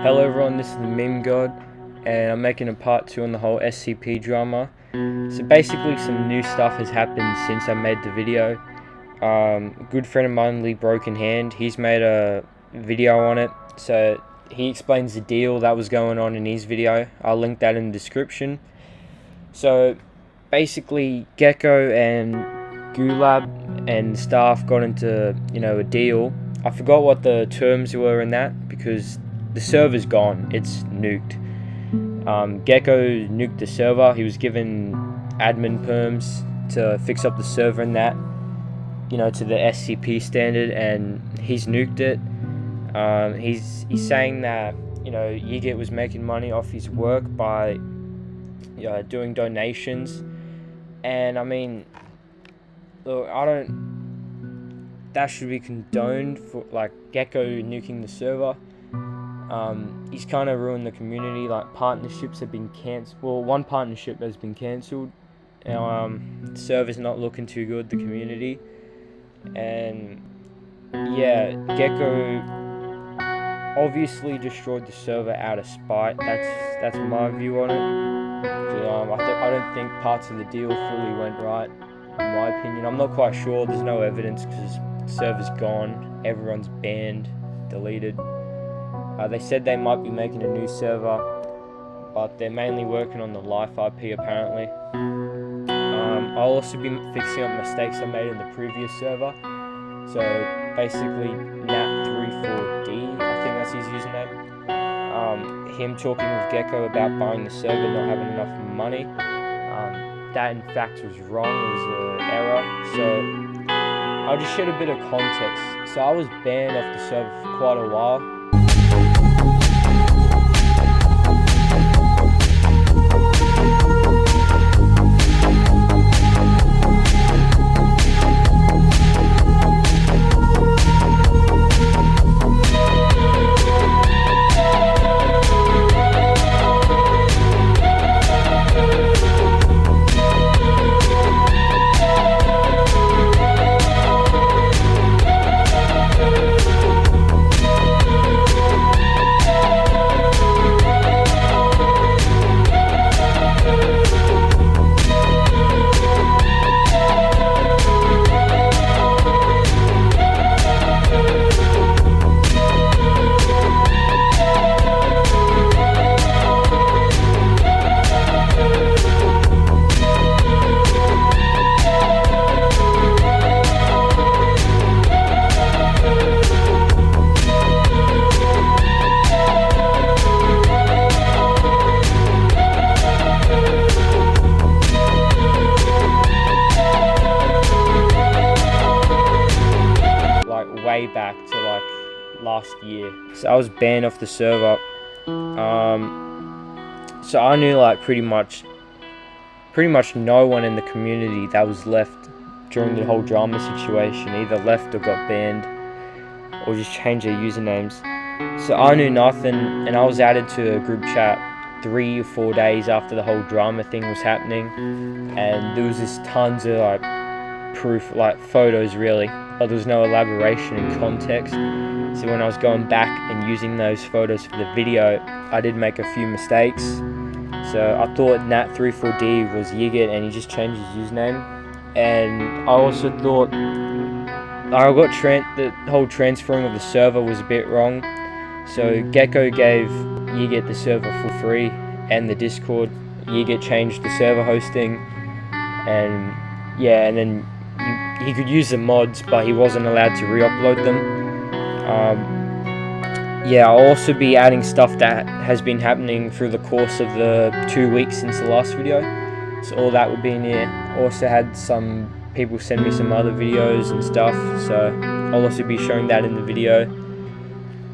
Hello everyone, this is the Meme God, and I'm making a part 2 on the whole SCP drama. So basically some new stuff has happened since I made the video. A good friend of mine, Lee Broken Hand, he's made a video on it. So he explains the deal that was going on in his video. I'll link that in the description. So basically Gecko and Gulab and staff got into, a deal. I forgot what the terms were in that because the server's gone, it's nuked. Gecko nuked the server. He was given admin perms to fix up the server and that, to the SCP standard, and he's nuked it. He's saying that, Yigit was making money off his work by doing donations. And I mean, look, that should be condoned for Gecko nuking the server. He's kind of ruined the community. Partnerships have been cancelled. Well, one partnership has been cancelled. The server's not looking too good, the community. And yeah, Gecko obviously destroyed the server out of spite. That's my view on it. I don't think parts of the deal fully went right, in my opinion. I'm not quite sure. There's no evidence because the server's gone. Everyone's banned, deleted. They said they might be making a new server, but they're mainly working on the life IP apparently. I'll also be fixing up mistakes I made in the previous server. So basically Nat34D, I think that's his username. Him talking with Gecko about buying the server, not having enough money. That in fact was wrong, it was an error. So I'll just shed a bit of context. So I was banned off the server for quite a while. Way back to last year. So I was banned off the server. So I knew pretty much no one in the community that was left during the whole drama situation either left or got banned or just changed their usernames. So I knew nothing, and I was added to a group chat 3 or 4 days after the whole drama thing was happening, and there was just tons of proof, photos really, but there was no elaboration and context. So when I was going back and using those photos for the video, I did make a few mistakes. So I thought Nat34D was Yigit and he just changed his username. And I also thought the whole transferring of the server was a bit wrong. So Gecko gave Yigit the server for free and the Discord. Yigit changed the server hosting, and then he could use the mods, but he wasn't allowed to re-upload them. I'll also be adding stuff that has been happening through the course of the 2 weeks since the last video. So all that will be in here. Also had some people send me some other videos and stuff, so I'll also be showing that in the video.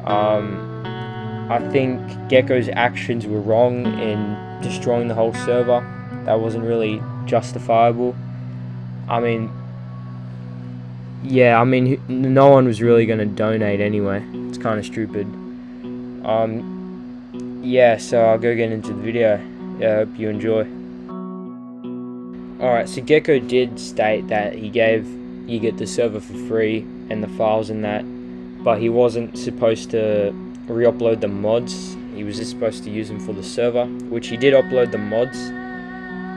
I think Gecko's actions were wrong in destroying the whole server. That wasn't really justifiable. No one was really going to donate anyway. It's kind of stupid. So I'll go get into the video. I hope you enjoy. Alright, so Gecko did state that he gave Yigit the server for free and the files and that, but he wasn't supposed to re-upload the mods he was just supposed to use them for the server, which he did upload the mods.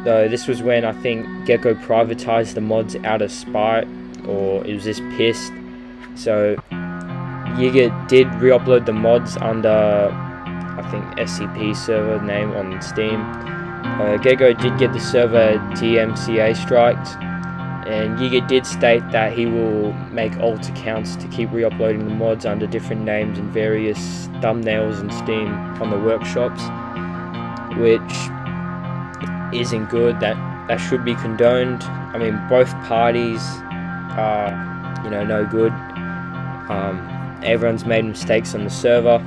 Though this was when I think Gecko privatized the mods out of spite, or he was just pissed. So Yiga did re-upload the mods under, I think, SCP server name on Steam. Gecko did get the server DMCA striked, and Yiga did state that he will make alt accounts to keep re-uploading the mods under different names and various thumbnails in Steam on the workshops, which isn't good. That should be condoned. I mean, both parties are, no good. Everyone's made mistakes on the server,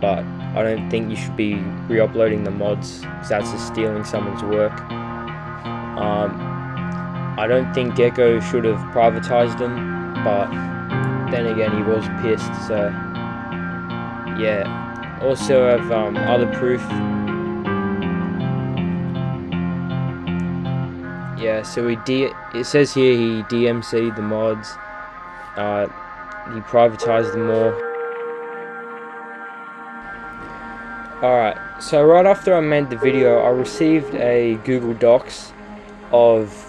but I don't think you should be re-uploading the mods, because that's just stealing someone's work. I don't think Gecko should have privatized them, but then again, he was pissed. So yeah. Also have other proof. Yeah, so it says here he DMC'd the mods. He privatized them all. Alright, so right after I made the video, I received a Google Docs of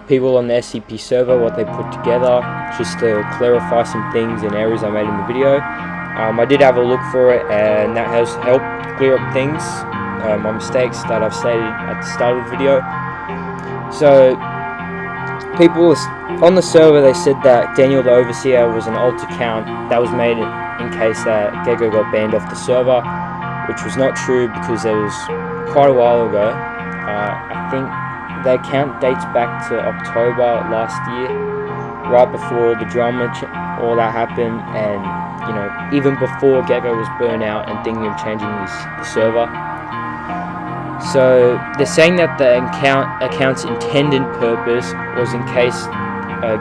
people on the SCP server, what they put together, just to clarify some things and errors I made in the video. I did have a look for it, and that has helped clear up things, my mistakes that I've stated at the start of the video. So, people on the server, they said that Daniel the Overseer was an alt account that was made in case that Gecko got banned off the server, which was not true, because it was quite a while ago. I think the account dates back to October last year, right before the drama all that happened, and even before Gecko was burnt out and thinking of changing the server. So they're saying that the account's intended purpose was in case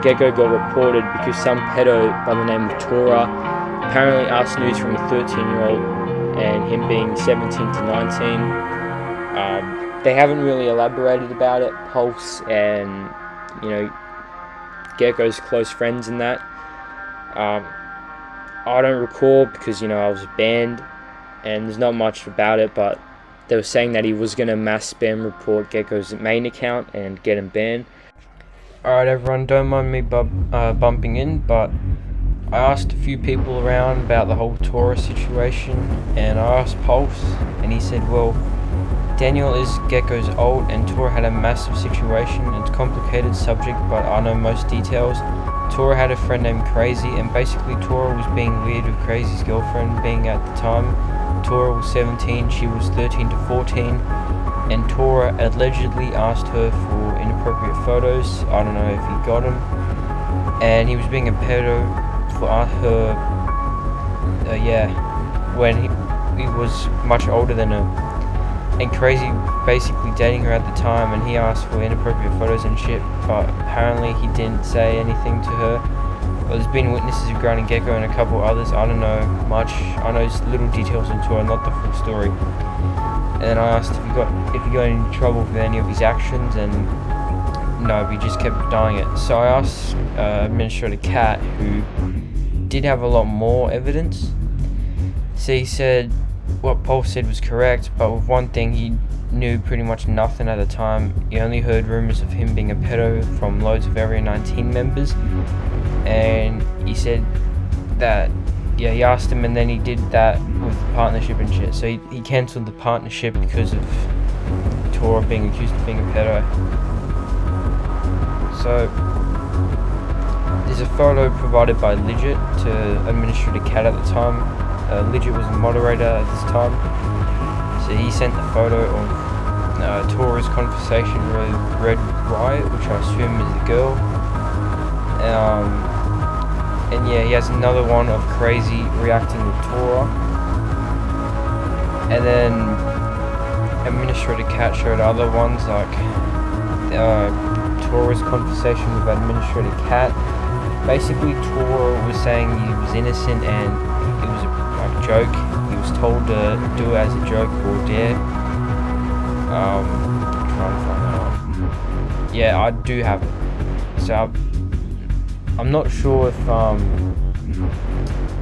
Gecko got reported, because some pedo by the name of Tora apparently asked news from a 13-year-old, and him being 17 to 19. They haven't really elaborated about it. Pulse and Gecko's close friends in that. I don't recall, because I was banned and there's not much about it, but they were saying that he was going to mass spam report Gecko's main account and get him banned. Alright everyone, don't mind me bumping in, but I asked a few people around about the whole Tora situation, and I asked Pulse, and he said, well, Daniel is Gecko's old, and Tora had a massive situation. It's a complicated subject, but I know most details. Tora had a friend named Crazy, and basically Tora was being weird with Crazy's girlfriend, being at the time Tora was 17, she was 13 to 14, and Tora allegedly asked her for inappropriate photos. I don't know if he got them, and he was being a pedo for her, when he was much older than her, and Crazy basically dating her at the time, and he asked for inappropriate photos and shit, but apparently he didn't say anything to her. Well, there's been witnesses regarding Gecko and a couple others. I don't know much. I know just little details into it, not the full story. And then I asked if he got any trouble with any of his actions, and no, he just kept denying it. So I asked Administrator Cat, who did have a lot more evidence. So he said what Paul said was correct, but with one thing, he knew pretty much nothing at the time. He only heard rumors of him being a pedo from loads of Area 19 members, and he said that, he asked him, and then he did that with the partnership and shit. So he cancelled the partnership because of Tora being accused of being a pedo. So there's a photo provided by Lidget to Administrator Cat at the time. Lidget was a moderator at this time, so he sent the photo of Tora's conversation with Red Riot, which I assume is the girl. And he has another one of Crazy reacting with Tora. And then Administrator Cat showed other ones, like Tora's conversation with Administrator Cat. Basically, Tora was saying he was innocent and it was a joke. He was told to do it as a joke or dare. I'm trying to find that out. Yeah, I do have it. So I'm not sure if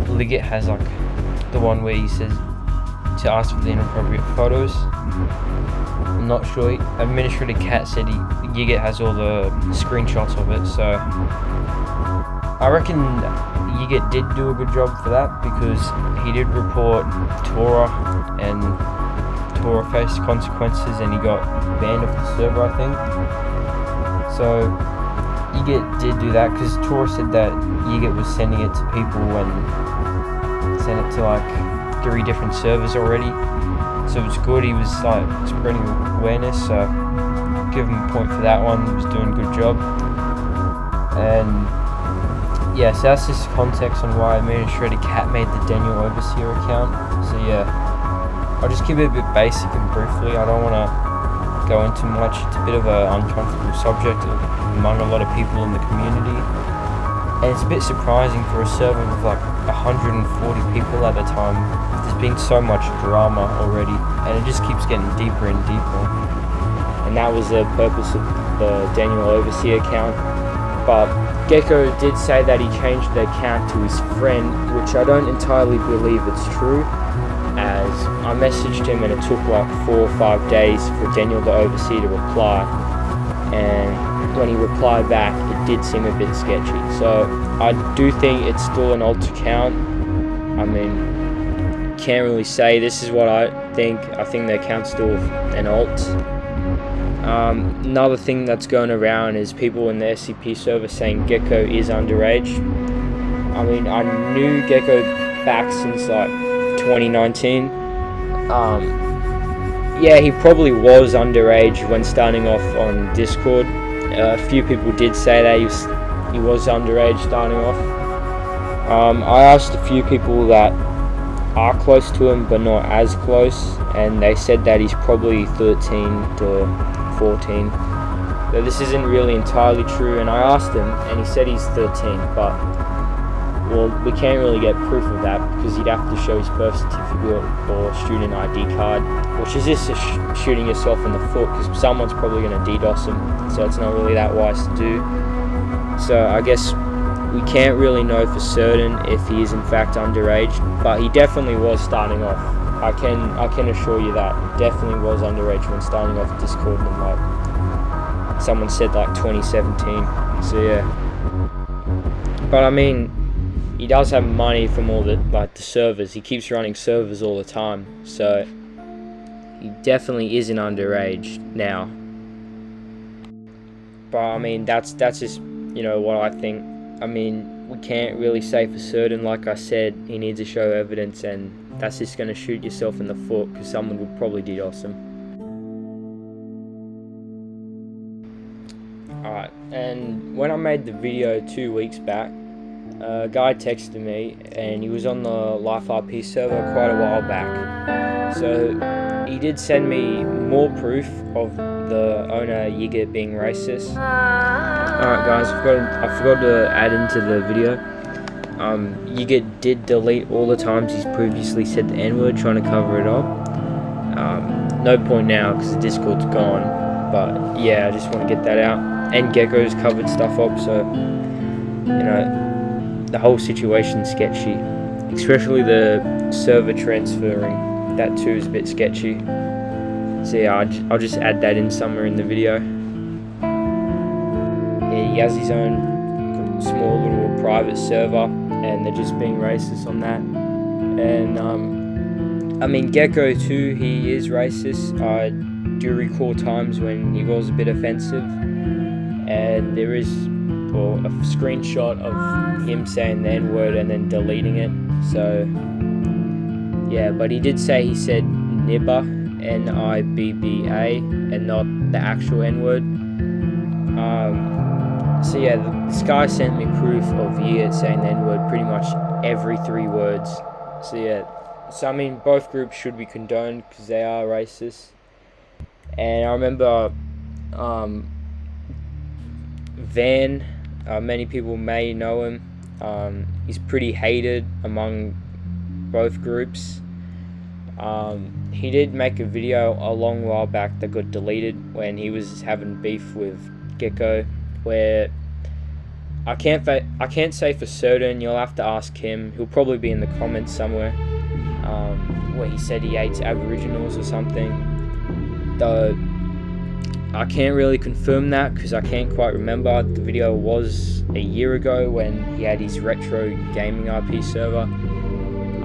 Liggett has like the one where he says to ask for the inappropriate photos. I'm not sure. Administrator Cat said Yigit has all the screenshots of it, so I reckon Yigit did do a good job for that, because he did report Tora, and Tora faced consequences and he got banned off the server, I think. So Yigit did do that, because Tora said that Yigit was sending it to people and sent it to like 3 different servers already. So it's good, he was like spreading awareness, so give him a point for that one. He was doing a good job. And yeah, so that's just context on why Administrator Cat made the Daniel Overseer account. So yeah, I'll just keep it a bit basic and briefly. I don't want to go into much. It's a bit of an uncomfortable subject among a lot of people in the community. And it's a bit surprising for a server with like 140 people at a time. There's been so much drama already, and it just keeps getting deeper and deeper. And that was the purpose of the Daniel Overseer account. But Gecko did say that he changed the account to his friend, which I don't entirely believe it's true, as I messaged him and it took like 4 or 5 days for Daniel the Overseer to reply, and when he replied back it did seem a bit sketchy. So I do think it's still an alt account. I mean, can't really say. This is what I think. I think the account's still an alt. Another thing that's going around is people in the SCP server saying Gecko is underage. I mean, I knew Gecko back since like 2019. Yeah, he probably was underage when starting off on Discord. A few people did say that he was underage starting off. I asked a few people that are close to him but not as close, and they said that he's probably 13 to 14. So this isn't really entirely true, and I asked him and he said he's 13, but well, we can't really get proof of that because he'd have to show his birth certificate or student ID card, which is just shooting yourself in the foot because someone's probably going to DDoS him, so it's not really that wise to do. So I guess we can't really know for certain if he is in fact underage, but he definitely was starting off. I can assure you that he definitely was underage when starting off Discord, and like someone said like 2017. So yeah, but I mean, he does have money from all the servers. He keeps running servers all the time, so he definitely isn't underage now. But I mean, that's just what I think. I mean, we can't really say for certain. Like I said, he needs to show evidence, and that's just going to shoot yourself in the foot because someone would probably DDoS him. Alright, and when I made the video 2 weeks back, a guy texted me, and he was on the Life RP server quite a while back. So he did send me more proof of the owner Yigit being racist. Alright guys, I forgot to add into the video. Yigit did delete all the times he's previously said the N-word, trying to cover it up. No point now because the Discord's gone, but yeah, I just want to get that out. And Gecko's covered stuff up, so the whole situation's sketchy, especially the server transferring. That too is a bit sketchy. So yeah, I'll just add that in somewhere in the video. Yeah, he has his own small little private server, and they're just being racist on that. And I mean, Gecko too, he is racist. I do recall times when he was a bit offensive, and there is a screenshot of him saying the N-word and then deleting it. So yeah, but he did say he said nibba, N-I-B-B-A, and not the actual N-word. So yeah, this guy sent me proof of Yigit saying the N-word pretty much every 3 words. So yeah, so I mean, both groups should be condoned because they are racist. And I remember Van, many people may know him. He's pretty hated among both groups. He did make a video a long while back that got deleted when he was having beef with Gecko, where I can't say for certain. You'll have to ask him. He'll probably be in the comments somewhere. where he said he hates Aboriginals or something. Though I can't really confirm that because I can't quite remember. The video was a year ago when he had his retro gaming IP server.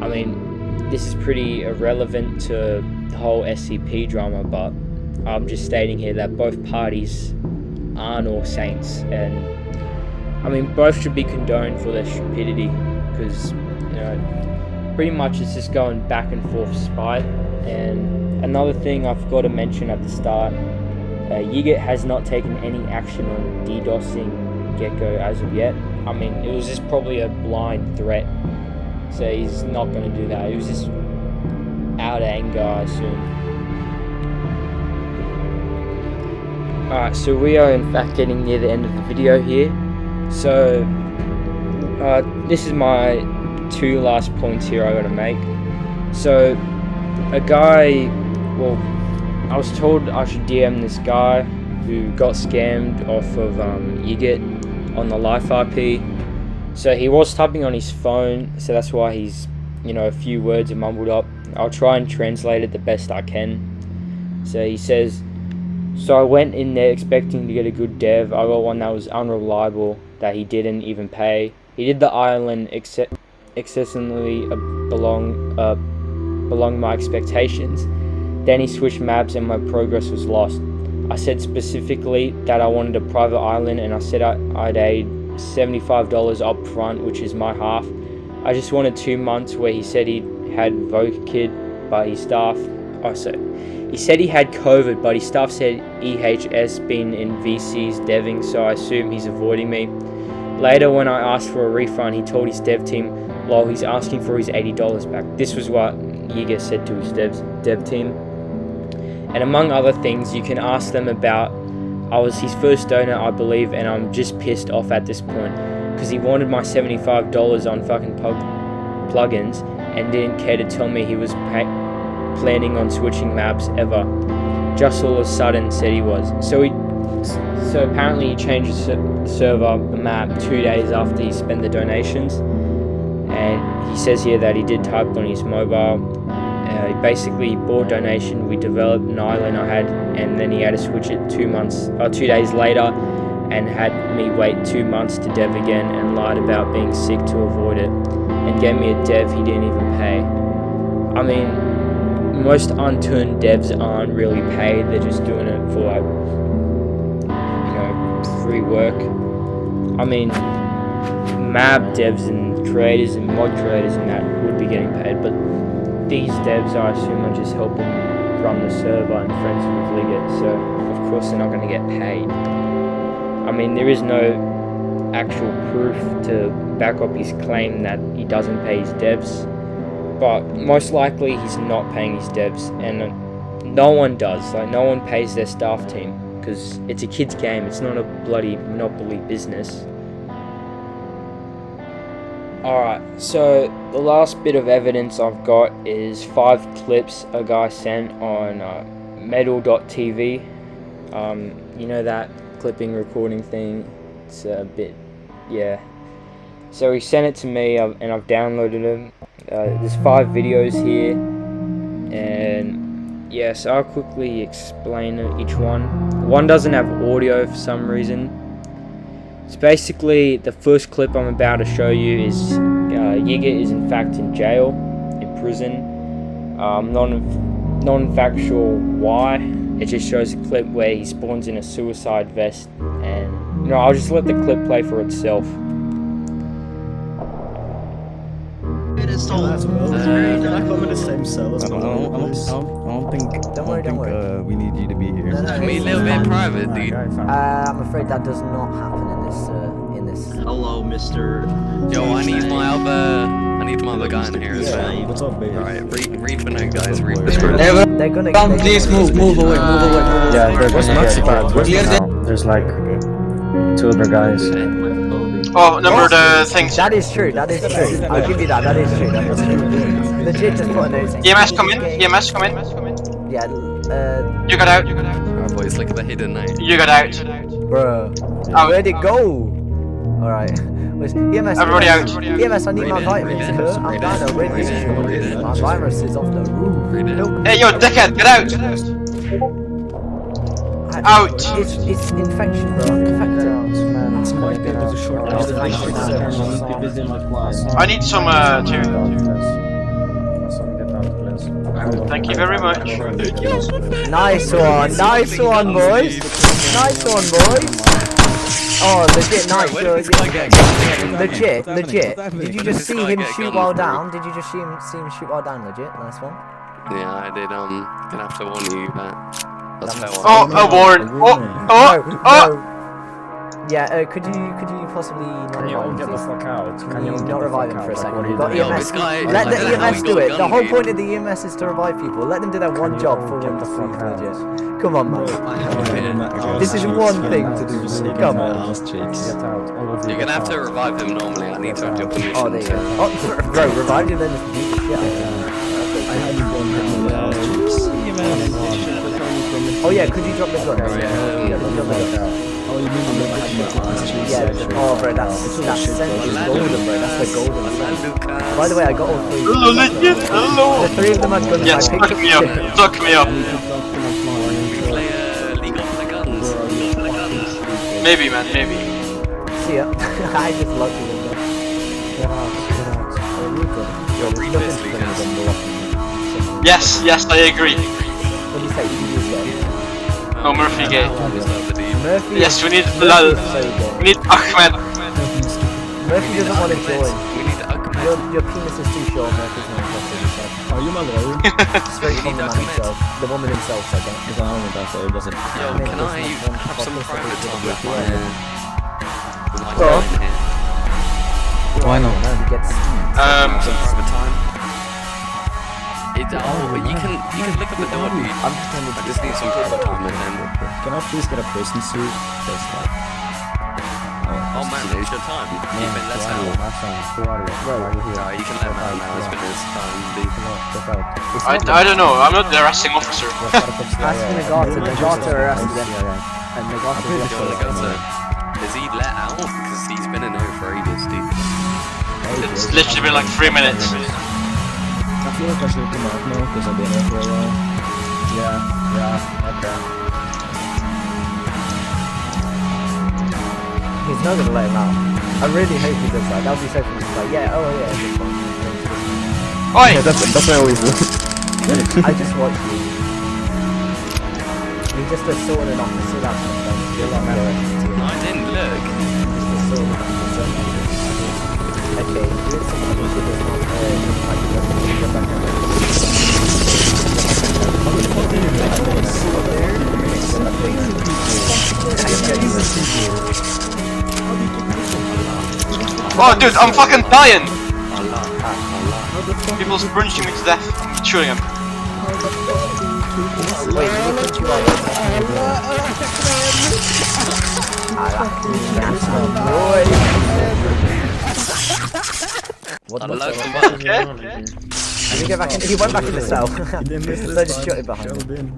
I mean, this is pretty irrelevant to the whole SCP drama, but I'm just stating here that both parties aren't all saints, and I mean, both should be condoned for their stupidity, because, you know, pretty much it's just going back and forth spite. And another thing I forgot to mention at the start, Yigit has not taken any action on DDoSing Gecko as of yet. I mean, it was just probably a blind threat, so he's not going to do that. It was just out of anger, I assume. Alright, so we are in fact getting near the end of the video here. So, this is my 2 last points here I gotta make. So, a guy, well, I was told I should DM this guy who got scammed off of Yigit on the Life IP. So he was typing on his phone, so that's why he's, you know, a few words are mumbled up. I'll try and translate it the best I can. So he says, so I went in there expecting to get a good dev. I got one that was unreliable, that he didn't even pay. He did the island excessively belong my expectations. Then he switched maps and my progress was lost. I said specifically that I wanted a private island, and I said I'd aid $75 up front, which is my half. I just wanted 2 months, where he said he had VOCID, but his staff... Oh, so he said he had COVID, but his staff said EHS been in VC's deving, so I assume he's avoiding me. Later, when I asked for a refund, he told his dev team, lol, he's asking for his $80 back. This was what Yiga said to his dev team. And among other things, you can ask them about, I was his first donor, I believe, and I'm just pissed off at this point, because he wanted my $75 on fucking plugins and didn't care to tell me he was planning on switching maps ever. Just all of a sudden said he was. So apparently he changed the server, the map, 2 days after he spent the donations. And he says here that he did type on his mobile. He basically bought donation, we developed an island I had, and then he had to switch it 2 days later, and had me wait 2 months to dev again, and lied about being sick to avoid it, and gave me a dev he didn't even pay. I mean, most unturned devs aren't really paid, they're just doing it for, like, you know, free work. I mean, map devs and creators and mod creators and that would be getting paid, but these devs, I assume, are just helping run the server and friends with Liggett, so of course they're not going to get paid. I mean, there is no actual proof to back up his claim that he doesn't pay his devs, but most likely he's not paying his devs, and no one does. Like, no one pays their staff team, because it's a kid's game, it's not a bloody Monopoly business. Alright, so the last bit of evidence I've got is 5 clips a guy sent on metal.tv. You know that clipping recording thing? It's a bit, yeah. So he sent it to me, and I've downloaded them. There's 5 videos here, and yeah, so I'll quickly explain each one. One doesn't have audio for some reason. So basically, the first clip I'm about to show you is Yiga is in fact in jail, in prison. Not in fact sure why. It just shows a clip where he spawns in a suicide vest, and you know, I'll just let the clip play for itself. Can I come in the same cell as I don't think we need you to be here. Can we a little bit private, dude? I'm afraid that does not happen in this. Hello, Mr. Yo, I need my other guy in here as well. What's up, baby? Alright, read the note, guys. Read the They're gonna Please move away. Yeah, there's like 2 other guys. Oh, number the things. That is true. I'll give you that. That is true. Legit, just put a note in. EMS come in. Yeah. You got out. Alright, boys, look at the hidden note. You got out. Bro. Oh. Where'd it go? Alright. EMS, Everybody out. EMS, I need my vitamins. I'm down to really. My virus is off the roof. Nope. Hey, yo, dickhead, get out! Out! It's infection, bro. I'm infected. I need some, too. Thank you very much. Nice one, boys. Nice one, boys. Oh, legit nice. Legit. Did you just see him shoot while down? Did you just see him shoot while down? Legit, nice one. Yeah, I did. Gonna have to warn you, but that's fair one. Oh, a warrant. Oh. Yeah, could you possibly not revive him, get the please? fuck out? Can you not revive him for a second? We've got Yo, EMS. this guy- Let the I don't know how EMS he do got a it. gun, The whole dude. point of the EMS is to revive people. Let them do that one job for get one the fuck food, out? legit. Come on, man. This is one thing to do. Come on. You're gonna have to revive him normally. I need to have your permission. Oh, there you go. Oh, bro, revive him then just beat the shit out of him. Oh yeah, could you drop the gun? Yeah, oh bro, that's essentially golden, bro. That's the golden. By the way, I got all three. Hello, legit, hello! The three of them had guns. Yes, I picked suck me up, suck me up. We play League of the Guns. Maybe, man, maybe. See ya. I just love you. Yes, I agree. What do you say? You use that. Oh, Murphy gay. Murphy. Yes, we need Murphy's Bilal. so gay. We need Ahmed. Murphy doesn't want to join. We need Ahmed. Your penis is too short. Murphy's not interested. Are you my lawyer? Straight from the man himself. The woman himself said that. Because I don't know that, so it doesn't. Yo, can I have some private time with my Well, friend here? Why not? No, he gets Some private time. You can look at the door, dude. I just need some private time with him. Can I please get a prison suit? Oh man, it's your time. You've been let out. No, you can let him out now. It's been his time, dude. I don't know, I'm not the arresting officer. Ask Nagata. Nagata arrested him. And Nagata Is he let out? Because he's been in there for ages, dude. It's literally been like 3 minutes. I feel like I should come out now because I've been here for a while. Yeah, okay. He's not gonna let him out. I really hope he does that. That would be so funny. He's like, yeah, oh yeah, it's fine. Oi! Yeah, that's what I always do. I just watched you. You're just assaulting an officer, that's not fun. You're not No, I didn't look. just assaulting an officer. Okay, do it something you should have Oh, dude, I'm fucking dying! People's brunching me to death. I'm shooting him. Wait, did he put you on? What the fuck? Okay? Let me get back in. He went back in the cell. So I just shot it behind him.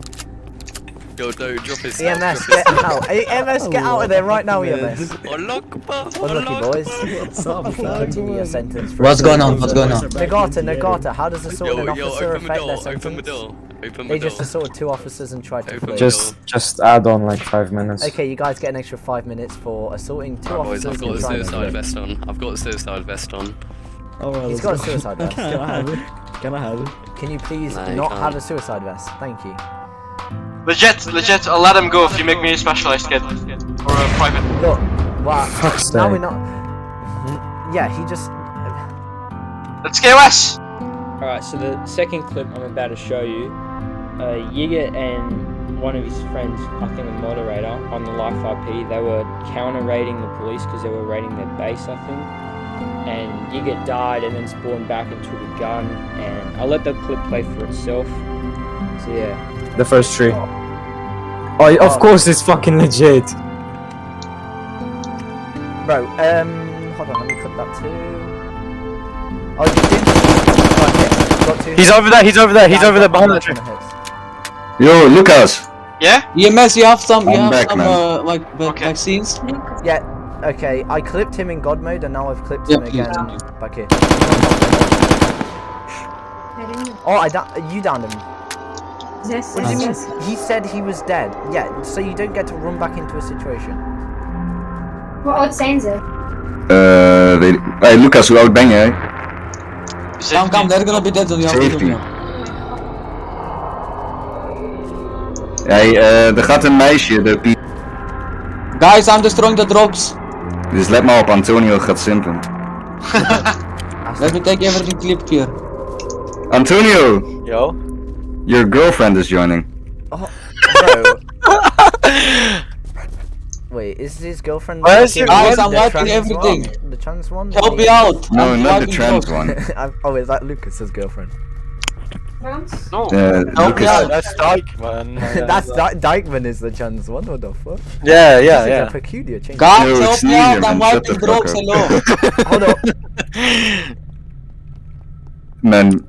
Yo, don't drop his EMS, get out. EMS, get out of there right now, EMS. Unlucky Unlucky boys. Give me your sentence. What's going on? Nagata, how does assaulting an Yo, officer open the affect their door, open the sentence? door. Open They the just door. assaulted 2 officers and tried to Open flee. the Just add on like 5 minutes. Okay, you guys get an extra 5 minutes for assaulting 2 Alright, boys, officers I've got and the trying to suicide flee. vest on. I've got the suicide vest on. Alright, He's got a suicide vest. Can I have it? Can I have it? Can you please Nah, you not can't. have a suicide vest? Thank you. Legit, I'll let him go if you make me a specialized kid. Or a private. Look, wow. Fuck's Now sake. we're not. Yeah, he just. Let's go Wes! Alright, so the second clip I'm about to show you, Yiga and one of his friends, I think a moderator, on the Life RP, they were counter-raiding the police because they were raiding their base, I think. And Yiga died and then spawned back and took a gun, and I'll let the clip play for itself. So yeah. The first 3. Oh, of course it's fucking legit. Bro, hold on, let me clip that too. Oh, you did? Right, yeah, got 2 He's over there, he's over there behind that tree. Yo, Lucas. Yeah? EMS, you have some, I'm back, man. Okay. vaccines? Yeah, Okay, I clipped him in God mode and now I've clipped him again back here. Oh, you downed him. Yes, What do you mean? He said he was dead. Yeah, so you don't get to run back into a situation. Wat zijn ze? Weet ik. Hey Lucas, hoe oud ben jij? Come, they're gonna be dead on you. 17. Hey, er gaat een meisje, de Piet. Guys, I'm destroying the drops. Dus let maar op, Antonio gaat simpen. Let me take everything clipped here. Antonio! Yo? Your girlfriend is joining. Oh, bro. Wait, is his girlfriend? Guys, I'm wiping everything. The trans one? Help me out. No, not the trans one. Oh, is that Lucas's girlfriend? No. Lucas. That's Dykeman. That's Dykeman is the trans one. What the fuck? Yeah, This is a peculiar change. Guys, No, help it's me out. neither, I'm man. Shut wiping the drops fuck alone. Hold up. Man,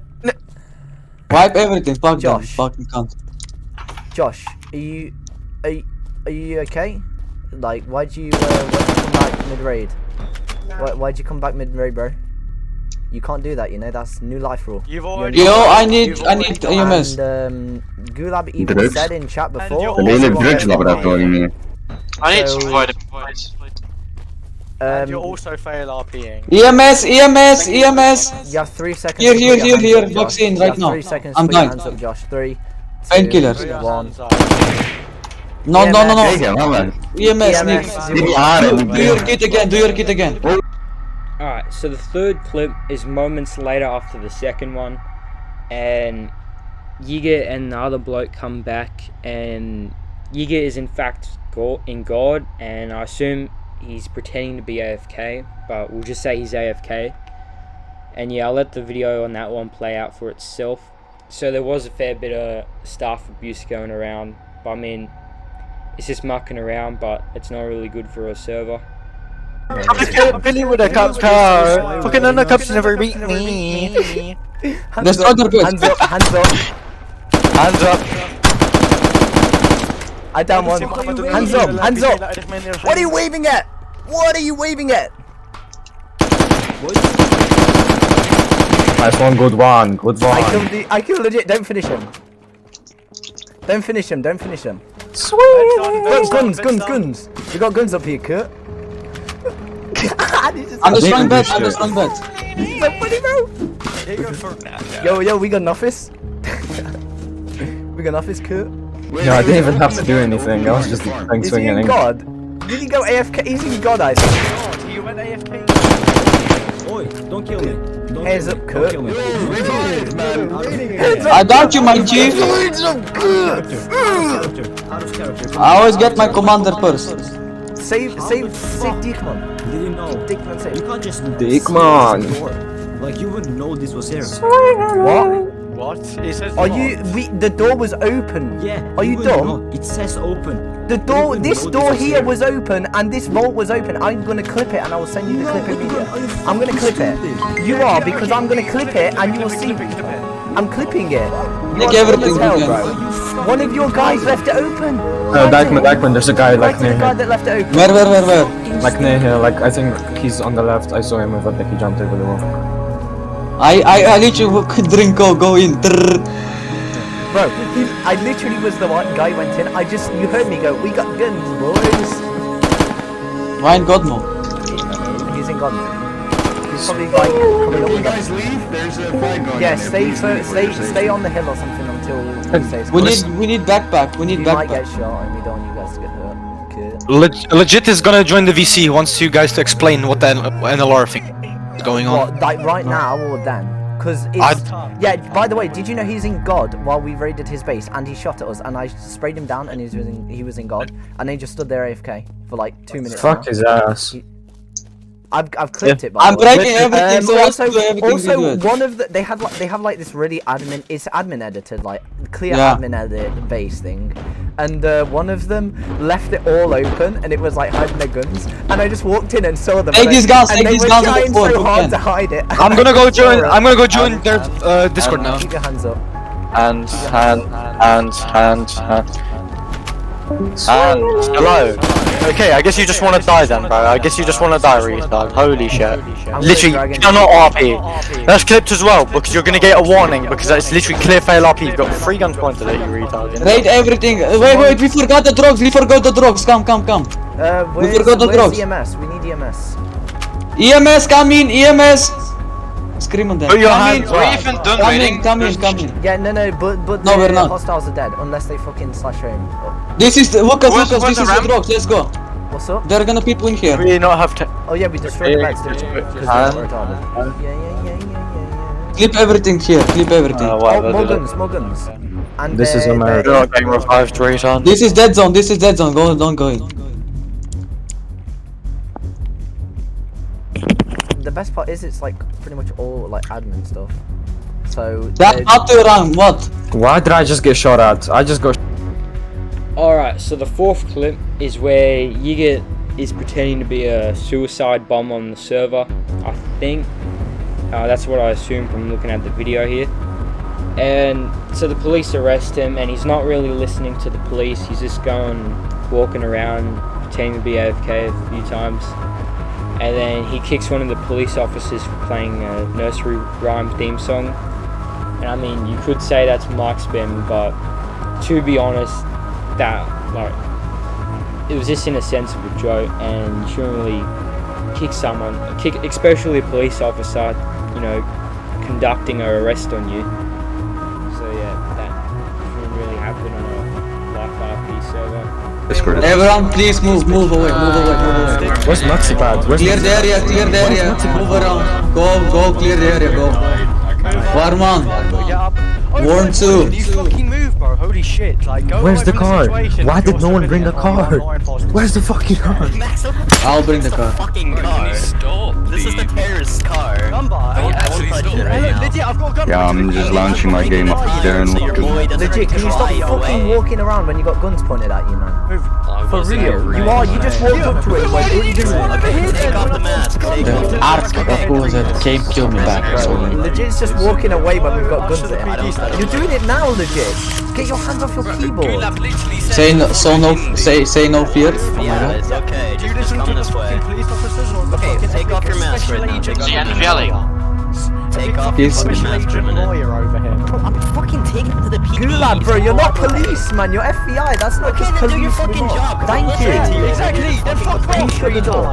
Wipe everything. Fuck them. Josh. Fucking cunt. Josh, are you okay? Like, why'd you come back mid raid? Why'd you come back mid raid, bro? You can't do that, you know. That's new life rule. You've already. Yo, I need EMS. And Gulab even Drugs? said in chat before. you're een hele also drugslaboratorium meer. I need So- some vitamins. And you're also fail RPing. EMS. You have 3 seconds. Here, to here, put your here, hands here, up, Josh. vaccine You right have now. 3 seconds I'm to put your dying. hands up, Josh. 3, 2, Painkillers. Put your 1. hands up. No. Tegen, man. EMS, Nick. Die haren niet Do your kit again. Do your kit again. Alright, so the third clip is moments later after the second one, and Yiga and the other bloke come back, and Yiga is in fact in God, and I assume he's pretending to be AFK, but we'll just say he's AFK. And yeah, I'll let the video on that one play out for itself. So there was a fair bit of staff abuse going around, but I mean, it's just mucking around, but it's not really good for a server. Billy with a cop car. Fucking undercups never beat me. Destroy their goods. Hands up, hands up. Hands up. I down one. Hands up, hands up. What are you waving at? What are you waving at? Nice one, good one, good one. I killed legit. Don't finish him. Don't finish him. Don't finish him. Look, guns. We got guns up here, Kurt. I'm destroying bed. I'm destroying bed. So funny, bro. Yo, we got an office. We got an office, Kurt. No, I didn't even have to do anything. I was just playing Is he swinging. in God? Did he go AFK? He's in God, I think. He went AFK. Oi, don't kill me. Hands up, Kurt. I doubt you, my chief. I always get my commander first. Save Dickman. Did you know? Dickman save. You can't just Dickman. like you wouldn't know this was here. What? What? It says Are what? you? The door was open. Yeah. Are you wouldn't dumb? know. It says open. The door, wouldn't this know door this was here here. was open, and this vault was open. I'm gonna clip it, and I will send you the clip immediately. I'm gonna clip it. You are, because I'm gonna clip it, and you will see. I'm clipping it. Nick, You're everything dumb as hell, you bro. One of your guys left it open. Dykeman, there's a guy Right like to near the guy here. that left it open. Where? Like near here, like I think he's on the left. I saw him with like he jumped over the wall. I let you drink. Go in. Bro, I literally was the one guy went in. You heard me go. We got guns, boys. Why in God mode? He's in God. He's probably like coming up with us. leave, there's a fight going Yeah, stay on the hill or something until he says. We need backpack. We need You might get backpack. shot, and we don't want you guys to get hurt. Okay. Legit is gonna join the VC. He wants you guys to explain what the NLR thing is going on. What, like right now or then? Because it's... Yeah, by the way, did you know he's in God while we raided his base and he shot at us and I sprayed him down and he was in God and then he just stood there AFK for like 2 minutes. Fuck his ass. I've clipped it. By I'm the way. breaking everything. So also one of the they have like this really admin edited like clear admin edit base thing, and one of them left it all open and it was like hiding their guns, and I just walked in and saw them. Take these guns. and Take they these were guns. trying so hard to hide it. I'm gonna go join. I'm gonna go join their Discord now. Keep your hands up. Hands. Hello. Okay, I guess you just want to die then, bro. I guess you just want to die, retard. Holy shit. Literally, you cannot RP. That's clipped as well, because you're gonna get a warning, because it's literally clear fail RP. You've got 3 guns pointed at you, retard. Raid everything. Wait, we forgot the drugs. We forgot the drugs. Come. We forgot the drugs. EMS? We need EMS. EMS, come in. EMS. Scream on them. Put your hands We're up. even done waiting. Come in. Yeah, no, but No, the we're not. hostiles are dead unless they fucking slash home. This is the Lucas. Where's This the is the ramp? drugs. Let's go. What's up? There are gonna people in here. We not have to. Oh yeah, we destroyed the beds, didn't we? Because they're retarded. Yeah. Clip everything here. Clip everything. Oh, more guns. And This is America. You're not getting revived, retard. This is dead zone. Go, don't go in. The best part is it's like pretty much all like admin stuff. So That's not the run. What? Why did I just get shot at? I just got. Alright, so the 4th clip is where Yigit is pretending to be a suicide bomb on the server, I think. That's what I assume from looking at the video here. And so the police arrest him, and he's not really listening to the police. He's just walking around, pretending to be AFK a few times. And then he kicks one of the police officers for playing a nursery rhyme theme song. And I mean, you could say that's mic spam, but to be honest, that like it was just in a sense of a joke, and you shouldn't really kick someone, especially a police officer, you know, conducting an arrest on you. So yeah, that shouldn't really happen on a live RP server. Everyone, please move away. Where's Maxipad? Clear the area. Move around. Go, clear the area. Go. Warman. Warn 2. You fucking move, bro. Holy shit. Like, go Where's the car? Why did no one bring the car? Where's the fucking car? I'll bring the car. Fucking car. Stop. This is the terrorist car. Come by. Don't actually stop right now. Legit, I've got a gun. Yeah, I'm just launching my game up there and looking. legit, can you stop fucking walking around when you got guns pointed at you, man? For real, you are. You just walked up to it and went, what are you doing? Take off the mask. Take off the mask. That came kill me back. Legit's just walking away when we've got guns at him. You're doing it now, legit. Get your hands off your keyboard. Say no fear. Oh my god. It's okay. Just come this way. Okay, take off your mask right now. The end of yelling. Take off He's your fucking mask for a minute. I'm fucking taking it to the PD. Gulad, bro, you're not police, man. You're FBI. That's not just police. then do your fucking job. Thank you. Exactly. Then fuck Please shut the door.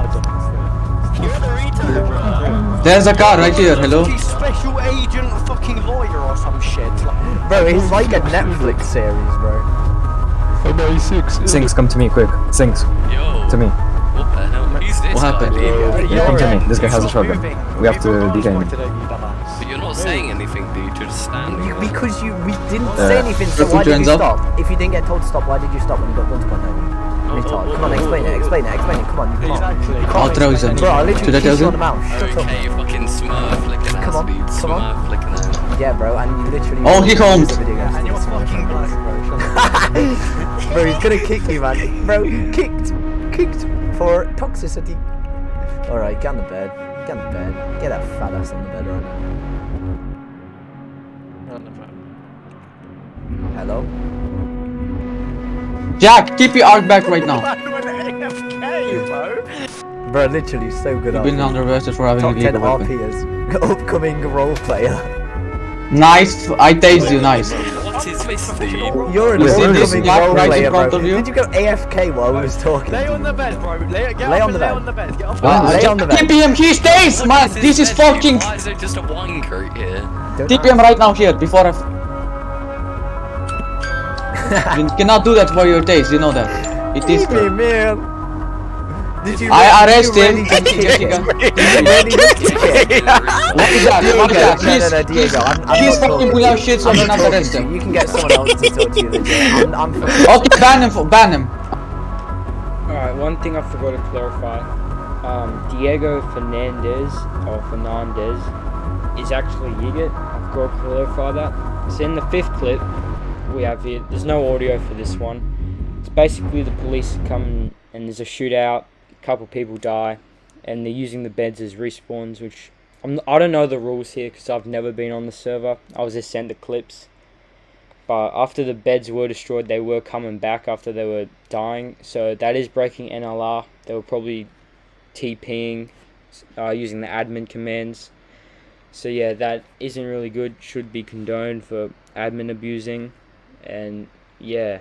You're the retard, bro. There's a car right here. Hello. He's special agent fucking lawyer or some shit. Bro, it's like a Netflix series, bro. Sinks, come to me quick. Sinks, Yo. to me. What the hell? Who's this What happened? guy? Yeah, come to me. This guy has a shotgun. We have to detain him. But you're not saying anything, dude. You're just standing. Because we didn't say anything, so put why your did you hands up. stop? If you didn't get told to stop, why did you stop when you got guns pointed at you? Retard. Come on, explain it. Come on. I'll throw him. Bro, I Should I literally tell kissed you on him? the mouth. Shut up. Okay, you fucking smurf flicking ass, Come on, dude. come on. Smurf flicking ass. Yeah, bro, and you literally. Oh, he homed. And you're fucking black, bro. Bro, he's gonna kick you, man. Bro, kicked for toxicity. Alright, get on the bed. Get that fat ass on the bed right now. Hello? Jack, keep your arc back right now. Bro, literally so good. You've been under arrested for having Top a 10 legal weapon. RPers. Upcoming role player. Nice. I tased you. Nice. What is this, dude? You're an You see this upcoming black role right in player, front bro. of you? Did you go AFK while I was talking? Lay on the bed, bro. Lay on the bed. Get off Lay on the bed. TP him. He stays, man. This is fucking. Why is there just a wine crate here? TP him right now here before I. You cannot do that for your taste. You know that. It is. Leave me, man. Did you I arrest really him. just kick Jessica. it? Did you really just kick it? What is that? What is that? No, Diego, I'm He's not fucking talking. pull out shit, so I'm I'm not not talking arrest to you. him. You can get someone else to talk to you, legit. I'm Okay, ban him. Alright, one thing I forgot to clarify. Diego Fernandez is actually Yigit. I've got to clarify that. So in the 5th clip we have here, there's no audio for this one. It's basically the police come and there's a shootout, a couple people die, and they're using the beds as respawns, which I don't know the rules here because I've never been on the server. I was just sent the clips. but after the beds were destroyed, they were coming back after they were dying. So that is breaking NLR. They were probably TPing, using the admin commands. So yeah, that isn't really good. Should be condoned for admin abusing, and yeah.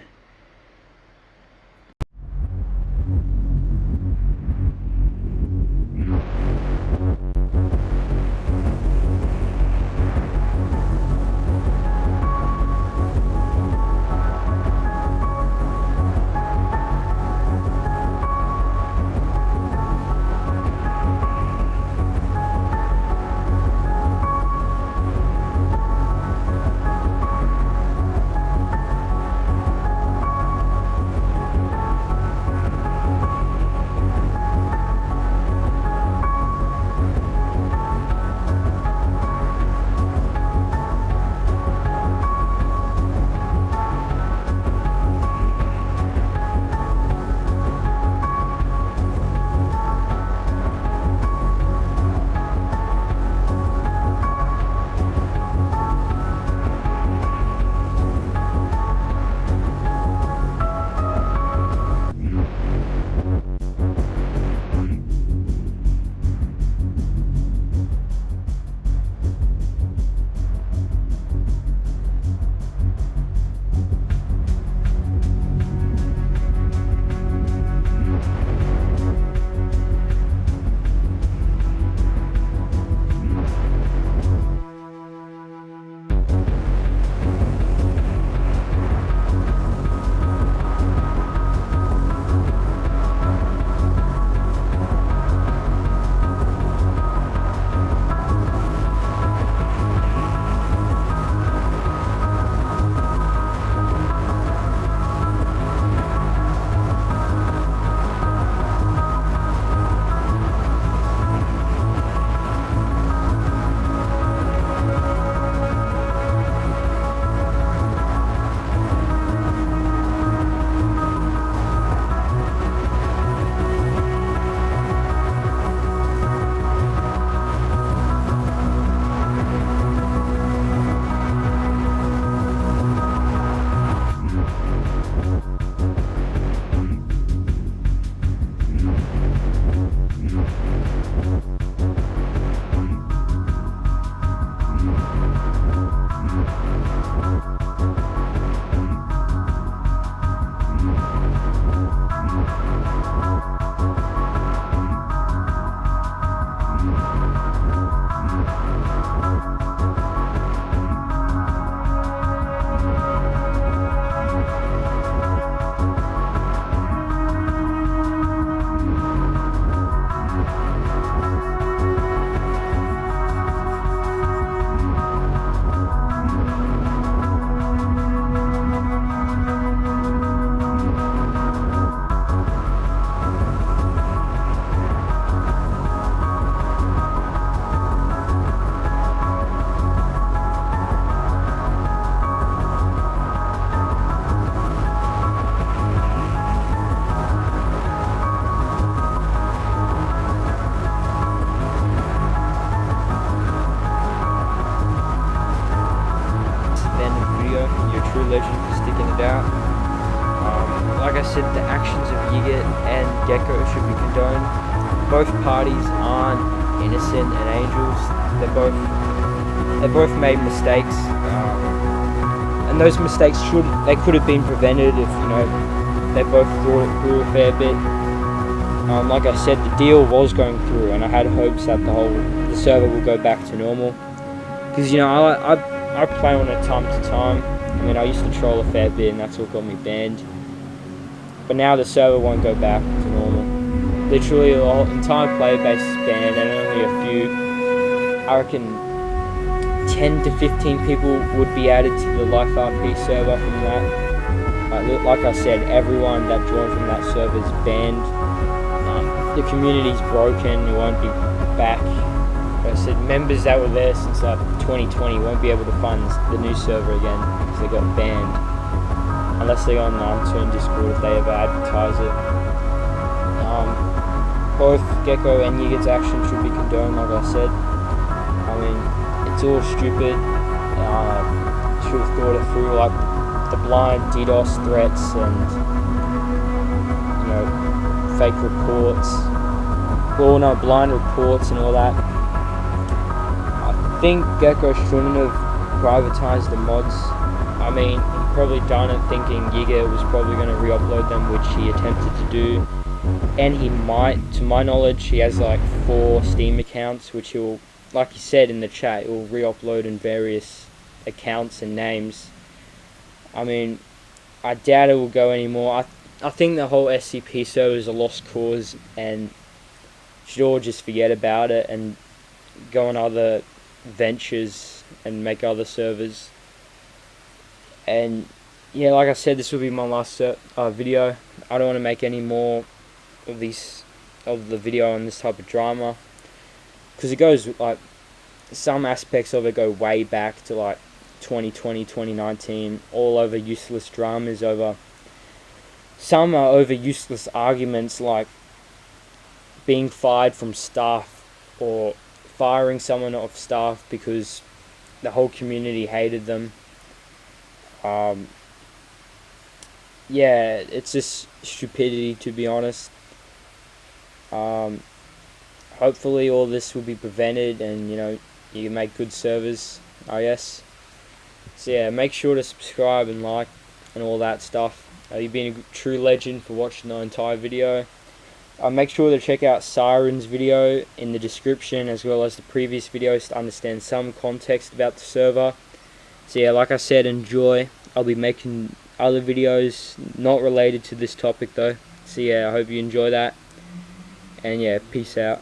Legend for sticking it out. Like I said, the actions of Yiget and Gecko should be condoned. Both parties aren't innocent and angels. They both made mistakes, and those mistakes could have been prevented if they both thought it through a fair bit. Like I said, the deal was going through, and I had hopes that the server will go back to normal. Because I play on it time to time. I mean, I used to troll a fair bit, and that's what got me banned. But now the server won't go back to normal. Literally, the whole entire player base is banned, and only a few, I reckon 10 to 15 people would be added to the Life RP server from that. Like I said, everyone that joined from that server is banned. The community's broken, it won't be back. Like I said, members that were there since like 2020 won't be able to fund the new server again because they got banned. Unless they go on the Unturned Discord if they ever advertise it. Both Gecko and Yiget's actions should be condoned, like I said. I mean, it's all stupid. should have thought it through, like the blind DDoS threats and, you know, fake reports. Well, no, blind reports and all that. I think Gecko shouldn't have privatized the mods. I mean, he probably done it thinking Giga was probably going to re-upload them, which he attempted to do. And he might, to my knowledge, he has like 4 Steam accounts, which he'll, like he said in the chat, he'll re-upload in various accounts and names. I mean, I doubt it will go anymore. I think the whole SCP server is a lost cause, and should all just forget about it and go on other ventures and make other servers. And yeah, like I said, this will be my last video. I don't want to make any more of the video on this type of drama, because it goes, like, some aspects of it go way back to like 2020, 2019, all over useless dramas over, some are over useless arguments like being fired from staff or firing someone off staff because the whole community hated them. Yeah, it's just stupidity, to be honest. Hopefully all this will be prevented, and you know, you can make good servers, I guess. So yeah, make sure to subscribe and like and all that stuff. You've been a true legend for watching the entire video. Make sure to check out Siren's video in the description, as well as the previous videos, to understand some context about the server. So yeah, like I said, enjoy. I'll be making other videos not related to this topic though. So yeah, I hope you enjoy that. And yeah, peace out.